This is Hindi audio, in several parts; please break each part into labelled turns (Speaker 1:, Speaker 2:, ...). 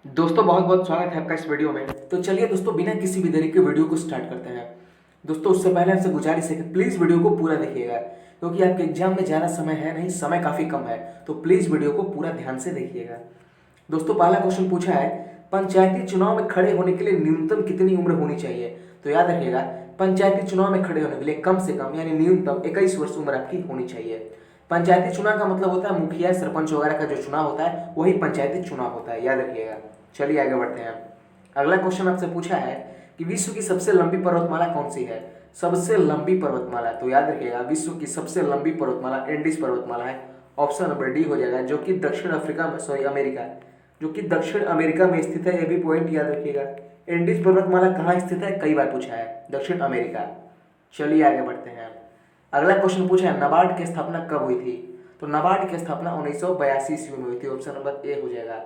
Speaker 1: दोस्तों बहुत बहुत स्वागत है आपका इस वीडियो में। तो चलिए दोस्तों बिना किसी भी देरी के वीडियो को स्टार्ट करते हैं। दोस्तों उससे पहले आपसे गुजारिश है कि प्लीज़ वीडियो को पूरा देखिएगा, क्योंकि आपके एग्जाम में ज़्यादा समय है नहीं, समय काफ़ी कम है, तो प्लीज़ वीडियो को पूरा ध्यान से देखिएगा। दोस्तों पहला क्वेश्चन पूछा है, पंचायती चुनाव में खड़े होने के लिए न्यूनतम कितनी उम्र होनी चाहिए। तो याद रखिएगा, पंचायती चुनाव में खड़े होने के लिए कम से कम यानी न्यूनतम 21 वर्ष उम्र आपकी होनी चाहिए। पंचायती चुनाव का मतलब होता है मुखिया सरपंच वगैरह का जो चुनाव होता है वही पंचायती चुनाव होता है, याद रखिएगा। चलिए आगे बढ़ते हैं। अगला क्वेश्चन आपसे पूछा है कि विश्व की सबसे लंबी पर्वतमाला कौन सी है। सबसे लंबी पर्वतमाला, तो याद रखिएगा विश्व की सबसे लंबी पर्वतमाला एंडीज पर्वतमाला है। ऑप्शन नंबर डी हो जाएगा, जो कि दक्षिण अफ्रीका में अमेरिका, जो कि दक्षिण अमेरिका में स्थित है। ये भी पॉइंट याद रखिएगा। एंडीज पर्वतमाला कहाँ स्थित है, कई बार पूछा है, दक्षिण अमेरिका। चलिए आगे बढ़ते हैं। अगला क्वेश्चन पूछा है, नाबार्ड की स्थापना कब हुई थी। तो नाबार्ड की स्थापना 1982 ईस्वी में हुई थी। ऑप्शन नंबर ए हो जाएगा।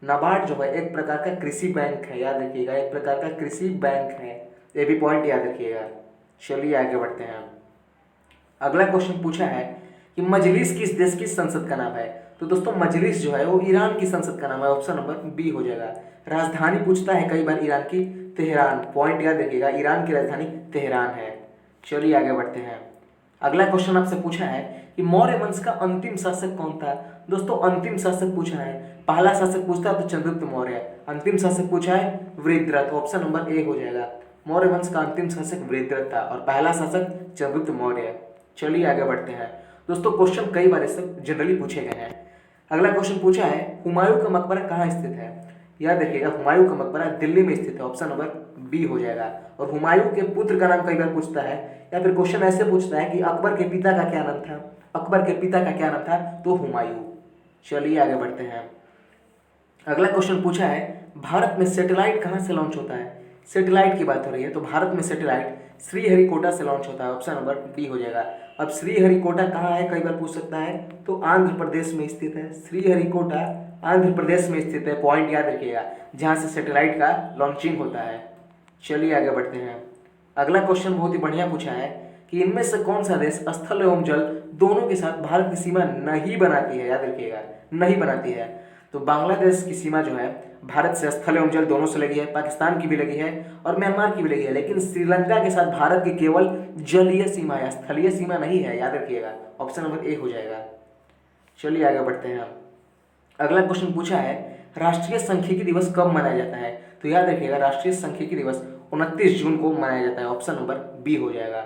Speaker 1: नाबार्ड जो है एक प्रकार का कृषि बैंक है, याद रखिएगा, एक प्रकार का कृषि बैंक है। ये भी पॉइंट याद रखिएगा। चलिए आगे बढ़ते हैं। अगला क्वेश्चन पूछा है कि मजलिस किस देश की संसद का नाम है। तो दोस्तों मजलिस जो है वो ईरान की संसद का नाम है। ऑप्शन नंबर बी हो जाएगा। राजधानी पूछता है कई बार ईरान की, तेहरान। पॉइंट याद रखिएगा, ईरान की राजधानी तेहरान है। चलिए आगे बढ़ते हैं। अगला क्वेश्चन आपसे पूछा है कि मौर्य वंश का अंतिम शासक कौन था। दोस्तों अंतिम शासक पूछा है, पहला शासक पूछता है तो चंद्रगुप्त मौर्य। अंतिम शासक पूछा है वृद्धरथ। ऑप्शन नंबर ए हो जाएगा। मौर्य वंश का अंतिम शासक वृद्धरथ था और पहला शासक चंद्रगुप्त मौर्य। चलिए आगे बढ़ते हैं। दोस्तों क्वेश्चन कई बार इससे जनरली पूछे गए हैं। अगला क्वेश्चन पूछा है, हुमायूं का मकबरा कहाँ स्थित है। याद रखिएगा, हुमायूं का मकबरा दिल्ली में स्थित है। ऑप्शन नंबर बी हो जाएगा। और हुमायूं के पुत्र का नाम कई बार पूछता है, या फिर क्वेश्चन ऐसे पूछता है कि अकबर के पिता का क्या नाम था। अकबर के पिता का क्या नाम था, तो हुमायूं। चलिए आगे बढ़ते हैं। अगला क्वेश्चन पूछा है, भारत में सैटेलाइट कहाँ से लॉन्च होता है। सैटेलाइट की बात हो रही है तो भारत में सैटेलाइट श्रीहरिकोटा से लॉन्च होता है। ऑप्शन नंबर डी हो जाएगा। अब श्रीहरिकोटा कहाँ है, कई बार पूछ सकता है, तो आंध्र प्रदेश में स्थित है। श्रीहरिकोटा आंध्र प्रदेश में स्थित है। पॉइंट याद रखिएगा, जहाँ से सैटेलाइट का लॉन्चिंग होता है। चलिए आगे बढ़ते हैं। अगला क्वेश्चन बहुत ही बढ़िया पूछा है कि इनमें से कौन सा देश स्थल एवं जल दोनों के साथ भारत की सीमा नहीं बनाती है। याद रखिएगा, नहीं बनाती है। तो बांग्लादेश की सीमा जो है भारत से स्थल एवं जल दोनों से लगी है, पाकिस्तान की भी लगी है और म्यांमार की भी लगी है, लेकिन श्रीलंका के साथ भारत की केवल जलीय सीमा है, स्थलीय सीमा नहीं है। याद रखिएगा, ऑप्शन नंबर ए हो जाएगा। चलिए आगे बढ़ते हैं। अगला क्वेश्चन पूछा है, राष्ट्रीय सांख्यिकी दिवस कब मनाया जाता है। तो याद रखिएगा, राष्ट्रीय सांख्यिकी दिवस 29 जून को मनाया जाता है। ऑप्शन नंबर बी हो जाएगा।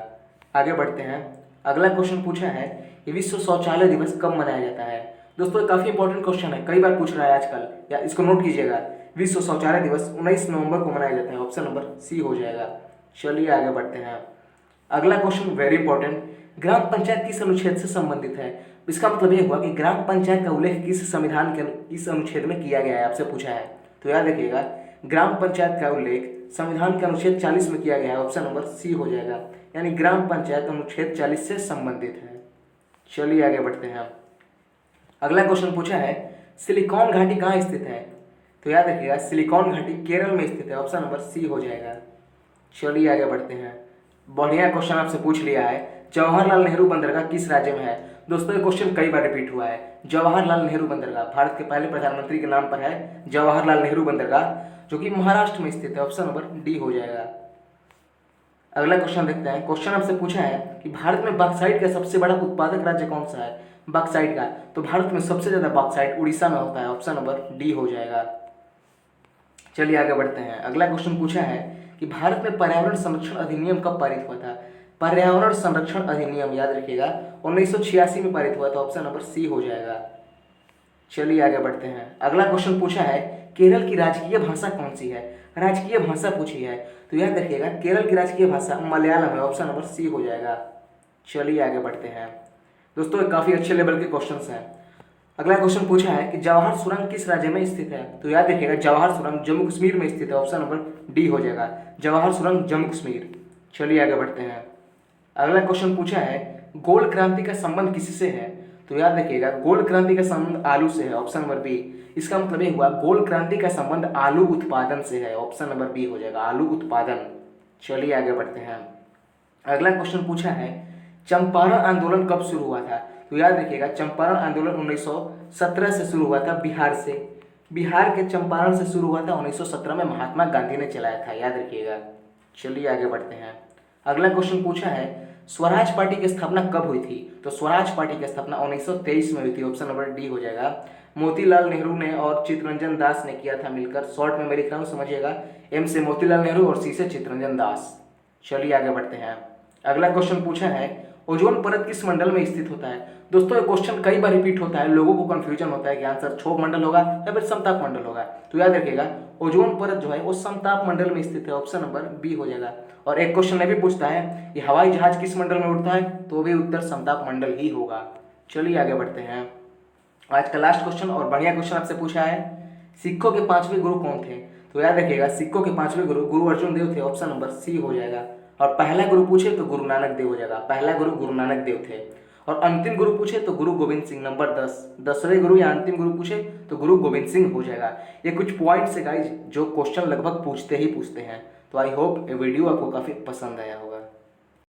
Speaker 1: आगे बढ़ते हैं। अगला क्वेश्चन पूछा है कि विश्व शौचालय दिवस कब मनाया जाता है। दोस्तों ये काफी इंपॉर्टेंट क्वेश्चन है, कई बार पूछ रहा है आजकल, या इसको नोट कीजिएगा। विश्व शौचालय दिवस 19 नवंबर को मनाया जाता है। ऑप्शन नंबर सी हो जाएगा। चलिए आगे बढ़ते हैं। अगला क्वेश्चन वेरी इंपॉर्टेंट, ग्राम पंचायत किस अनुच्छेद से संबंधित है। इसका मतलब ये हुआ कि ग्राम पंचायत का उल्लेख किस संविधान के किस अनुच्छेद में किया गया है, आपसे पूछा है। तो याद रखिएगा, ग्राम पंचायत का उल्लेख संविधान के अनुच्छेद 40 में किया गया है। ऑप्शन नंबर सी हो जाएगा, यानी ग्राम पंचायत अनुच्छेद 40 से संबंधित है। चलिए आगे बढ़ते हैं। अगला क्वेश्चन पूछा है, सिलिकॉन घाटी कहाँ स्थित है। तो याद रखिएगा, सिलिकॉन घाटी केरल में स्थित है। ऑप्शन नंबर सी हो जाएगा। चलिए आगे बढ़ते हैं। बढ़िया क्वेश्चन आपसे पूछ लिया है, जवाहरलाल नेहरू बंदरगाह किस राज्य में है। दोस्तों ये क्वेश्चन कई बार रिपीट हुआ है। जवाहरलाल नेहरू बंदरगाह भारत के पहले प्रधानमंत्री के नाम पर है, जवाहरलाल नेहरू बंदरगाह, जो कि महाराष्ट्र में स्थित है। ऑप्शन नंबर डी हो जाएगा। अगला क्वेश्चन देखते हैं। क्वेश्चन आपसे पूछा है कि भारत में बॉक्साइट का सबसे बड़ा उत्पादक राज्य कौन सा है। बॉक्साइट का, तो भारत में सबसे ज्यादा बॉक्साइट उड़ीसा में होता है। ऑप्शन नंबर डी हो जाएगा। चलिए आगे बढ़ते हैं। अगला क्वेश्चन पूछा है कि भारत में पर्यावरण संरक्षण अधिनियम कब पारित हुआ था। पर्यावरण संरक्षण अधिनियम याद रखिएगा 1986 में पारित हुआ था। ऑप्शन नंबर सी हो जाएगा। चलिए आगे बढ़ते हैं। अगला क्वेश्चन पूछा है, केरल की राजकीय भाषा कौन सी है। राजकीय भाषा पूछी है, तो याद रखिएगा केरल की राजकीय भाषा मलयालम है। ऑप्शन नंबर सी हो जाएगा। चलिए आगे बढ़ते हैं। दोस्तों ये काफी अच्छे लेवल के क्वेश्चंस हैं। अगला क्वेश्चन पूछा है कि जवाहर सुरंग किस राज्य में स्थित है। तो याद रखिएगा, जवाहर सुरंग जम्मू कश्मीर में स्थित है। ऑप्शन नंबर डी हो जाएगा, जवाहर सुरंग जम्मू कश्मीर। चलिए आगे बढ़ते हैं। अगला क्वेश्चन पूछा है, गोल्ड क्रांति का संबंध किससे है। तो याद रखिएगा, गोल्ड क्रांति का संबंध आलू से है। Option number B. इसका मतलब ये हुआ गोल्ड क्रांति का संबंध आलू उत्पादन से है। ऑप्शन नंबर बी हो जाएगा, आलू उत्पादन। चलिए आगे बढ़ते हैं। अगला क्वेश्चन पूछा है, चंपारण आंदोलन कब शुरू हुआ था। तो याद रखिएगा, चंपारण आंदोलन 1917 से शुरू हुआ था बिहार से। बिहार के चंपारण से शुरू हुआ था, 1917 में महात्मा गांधी ने चलाया था, याद रखिएगा। चलिए आगे बढ़ते हैं। अगला क्वेश्चन पूछा है स्वराज पार्टी की स्थापना कब हुई थी? तो स्वराज पार्टी की स्थापना 1923 में हुई थी, ऑप्शन नंबर डी हो जाएगा। मोतीलाल नेहरू ने और चित्तरंजन दास ने किया था मिलकर। शॉर्ट में मैं लिख रहा हूँ, समझिएगा। एम से मोतीलाल नेहरू और सी से चित्तरंजन दास। चलिए आगे बढ़ते हैं। अगला क्वेश्चन पूछा है ओजोन परत किस मंडल में स्थित होता है? दोस्तों ये क्वेश्चन कई बार रिपीट होता है, लोगों को कंफ्यूजन होता है कि आंसर क्षोभ मंडल होगा या फिर समताप मंडल होगा। तो याद रखिएगा ओजोन परत जो है वो समताप मंडल में स्थित है, ऑप्शन नंबर बी हो जाएगा। और एक क्वेश्चन में भी पूछता है कि हवाई जहाज किस मंडल में उड़ता है? तो भी उत्तर समताप मंडल ही होगा। चलिए आगे बढ़ते हैं। आज का लास्ट क्वेश्चन और बढ़िया क्वेश्चन आपसे पूछा है सिखों के 5वें गुरु कौन थे? तो याद रखिएगा सिखों के 5वें गुरु गुरु अर्जुन देव थे, ऑप्शन नंबर सी हो जाएगा। और पहला गुरु पूछे तो गुरु नानक देव हो जाएगा, पहला गुरु गुरु नानक देव थे। और अंतिम गुरु पूछे तो गुरु गोविंद सिंह, नंबर 10, 10वें गुरु या अंतिम गुरु पूछे तो गुरु गोविंद सिंह हो जाएगा। ये कुछ पॉइंट्स है गाइज जो क्वेश्चन लगभग पूछते ही पूछते हैं। तो आई होप ये वीडियो आपको काफ़ी पसंद आया हो।